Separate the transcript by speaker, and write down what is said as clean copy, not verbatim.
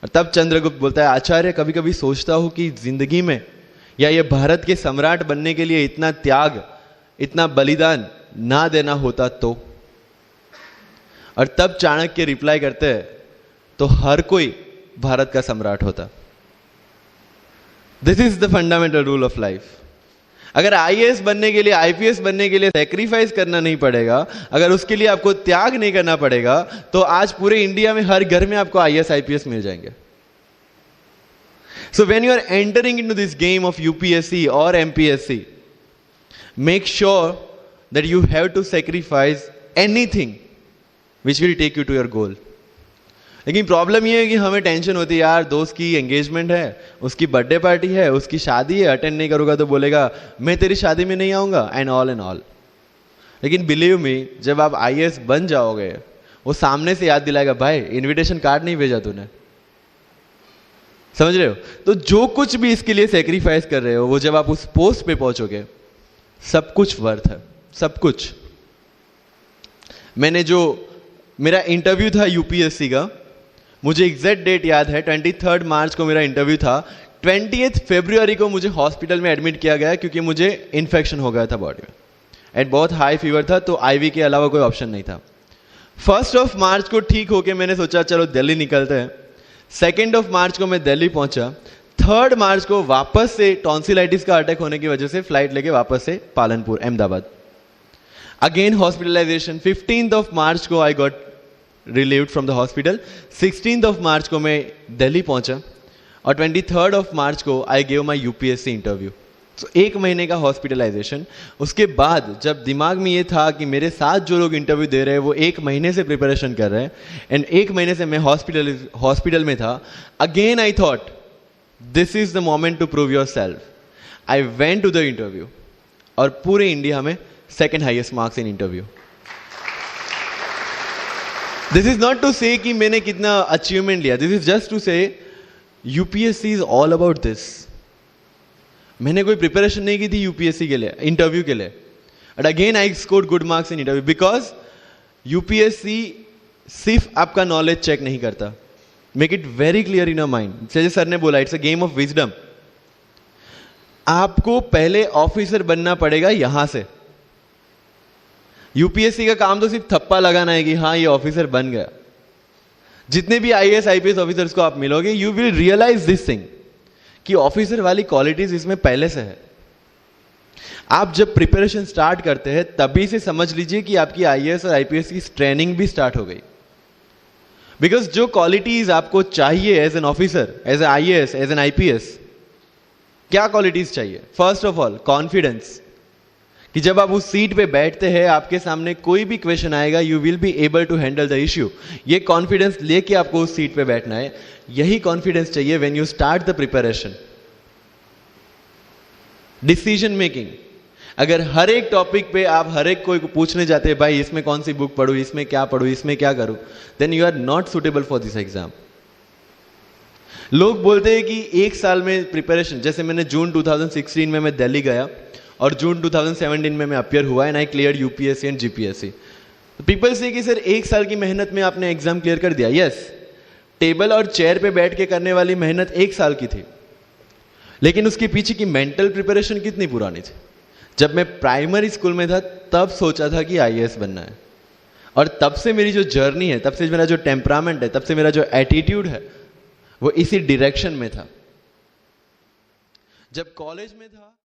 Speaker 1: और तब चंद्रगुप्त बोलता है, आचार्य कभी कभी सोचता हूं कि जिंदगी में या ये भारत के सम्राट बनने के लिए इतना त्याग, इतना बलिदान ना देना होता तो। और तब चाणक्य रिप्लाई करते हैं, तो हर कोई भारत का सम्राट होता। This is the fundamental rule of life. अगर आईएएस बनने के लिए, आईपीएस बनने के लिए सैक्रिफाइस करना नहीं पड़ेगा, अगर उसके लिए आपको त्याग नहीं करना पड़ेगा, तो आज पूरे इंडिया में हर घर में आपको आईएएस आईपीएस मिल जाएंगे। So when you are entering into this game of UPSC और MPSC, make sure that you have to sacrifice anything which will take you to your goal. लेकिन प्रॉब्लम ये है कि हमें टेंशन होती है, यार दोस्त की एंगेजमेंट है, उसकी बर्थडे पार्टी है, उसकी शादी है, अटेंड नहीं करूंगा तो बोलेगा मैं तेरी शादी में नहीं आऊंगा, एंड ऑल। लेकिन बिलीव मी, जब आप आईएएस बन जाओगे, वो सामने से याद दिलाएगा, भाई इनविटेशन कार्ड नहीं भेजा तूने। समझ रहे हो? तो जो कुछ भी इसके लिए सेक्रीफाइस कर रहे हो, वो जब आप उस पोस्ट पे पहुंचोगे, सब कुछ वर्थ है, सब कुछ। मेरा इंटरव्यू था यूपीएससी का, मुझे एग्जैक्ट डेट याद है, 23 मार्च को मेरा इंटरव्यू था। 20 फरवरी को मुझे हॉस्पिटल में एडमिट किया गया क्योंकि मुझे इन्फेक्शन हो गया था बॉडी में, एंड बहुत हाई फीवर था, तो आईवी के अलावा कोई ऑप्शन नहीं था। 1 मार्च को ठीक होके मैंने सोचा चलो दिल्ली निकलते हैं। 2 मार्च को मैं दिल्ली पहुंचा। 3 मार्च को वापस से टॉन्सिलाइटिस का अटैक होने की वजह से फ्लाइट लेके वापस से पालनपुर, अहमदाबाद, अगेन हॉस्पिटलाइजेशन। 15 मार्च को I got relieved from the hospital. 16 मार्च को मैं दिल्ली पहुंचा और 23 मार्च को I gave my UPSC interview. तो 1 महीने का हॉस्पिटलाइजेशन। उसके बाद जब दिमाग में ये था कि मेरे साथ जो लोग इंटरव्यू दे रहे हैं वो 1 महीने से प्रिपरेशन कर रहे हैं, एंड 1 महीने से मैं हॉस्पिटल में था, again I thought this is the moment to prove yourself. I went to the interview और पूरे इंडिया में 2nd highest marks in interview. This is not to say कि मैंने कितना अचीवमेंट लिया, this is just to say UPSC is all about this. मैंने कोई preparation नहीं की थी यूपीएससी के लिए, इंटरव्यू के लिए, but again I scored good marks in interview, because UPSC सिर्फ आपका नॉलेज चेक नहीं करता। Make it very clear in your mind. जैसे सर ने बोला, it's a game of wisdom. आपको पहले ऑफिसर बनना पड़ेगा यहां से। यूपीएससी का काम तो सिर्फ थप्पा लगाना है कि हाँ ये ऑफिसर बन गया। जितने भी आईएएस आईपीएस ऑफिसर्स को आप मिलोगे, you will realise this thing कि ऑफिसर वाली क्वालिटीज इसमें पहले से है। आप जब प्रिपरेशन स्टार्ट करते हैं तभी से समझ लीजिए कि आपकी आईएएस और आईपीएस की ट्रेनिंग भी स्टार्ट हो गई। बिकॉज जो क्वालिटीज आपको चाहिए as an officer, as an IAS, as an IPS, क्या क्वालिटीज चाहिए? फर्स्ट ऑफ ऑल कॉन्फिडेंस, कि जब आप उस सीट पे बैठते हैं, आपके सामने कोई भी क्वेश्चन आएगा, you will be able to handle the issue. ये कॉन्फिडेंस लेके आपको उस सीट पे बैठना है। यही कॉन्फिडेंस चाहिए when you start the preparation. Decision making, अगर हर एक टॉपिक पे आप हर एक कोई पूछने जाते हैं, भाई इसमें कौन सी बुक पढूं, इसमें क्या पढूं, इसमें क्या करूं, then you are not suitable for this exam. लोग बोलते हैं कि 1 साल में प्रिपरेशन, जैसे मैंने जून 2016 में मैं दिल्ली गया और जून 2017 में मैं अपियर हुआ and I clear UPSC and GPSC. People से कि सर 1 साल की मेहनत में आपने एग्जाम क्लियर कर दिया। यस, टेबल और चेयर पे बैठ के करने वाली मेहनत 1 साल की थी, लेकिन उसके पीछे की मेंटल प्रिपरेशन कितनी पुरानी थी। जब मैं प्राइमरी स्कूल में था तब सोचा था कि आईएएस बनना है, और तब से मेरी जो जर्नी है, तब से मेरा जो टेम्परामेंट है, तब से मेरा जो एटीट्यूड है, वो इसी डायरेक्शन में था। जब कॉलेज में था